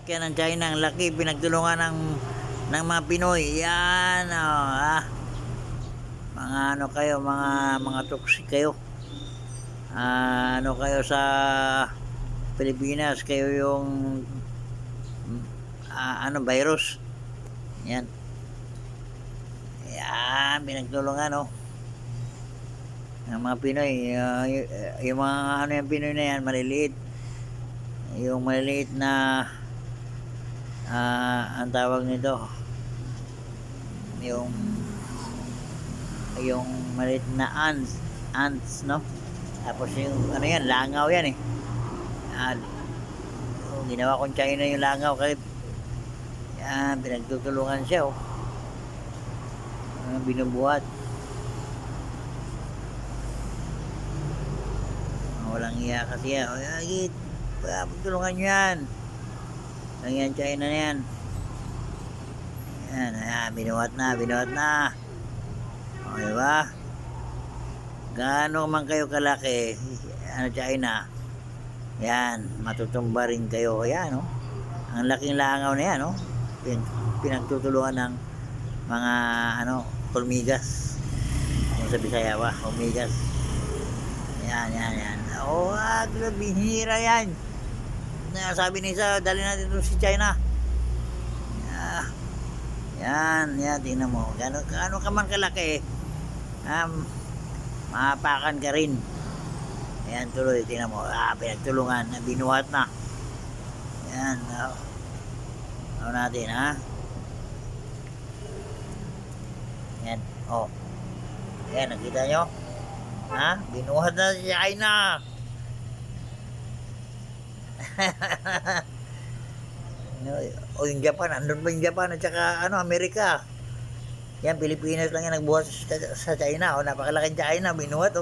Sasakyan ng China, ang laki, pinagtulungan ng mga Pinoy. Yan, mga ano kayo, mga toxic kayo. Ano kayo sa Pilipinas, kayo yung virus. Yan. Yan, pinagtulungan, ng mga Pinoy. Yung mga ano yung Pinoy na yan, maliliit. Yung maliliit na ang tawag nito, yung maliit na ants, no? Tapos yung ano yan, langaw yan eh. Ginawa kong China yung langaw kasi yan, pinagtutulungan siya, binubuhat. Walang iya kasi yan. Pagtulungan nyo yan. Lang yan, China na yan. Yan, binuhat na. O, diba? Gaano man kayo kalaki, China, yan, matutumba rin kayo. Yan, ang laking langaw na yan, pinagtutulungan ng mga, hormigas. Yung sa Bisaya ba, hormigas. Yan. Bihira yan. Sabi ni isa, dali natin ito si China. Yan, tingnan mo. Gaano ka man kalaki, mapakan ka rin. Ayan, tuloy, tingnan mo. Pinagtulungan, binuhat na. Yan, natin, Yan, Yan, nakita nyo? Binuhat na si China. Yung Japan, andun pa yung Japan at saka Amerika. Yan, Pilipinas lang yan nagbuhat sa China. Napakalaking China, binuhat.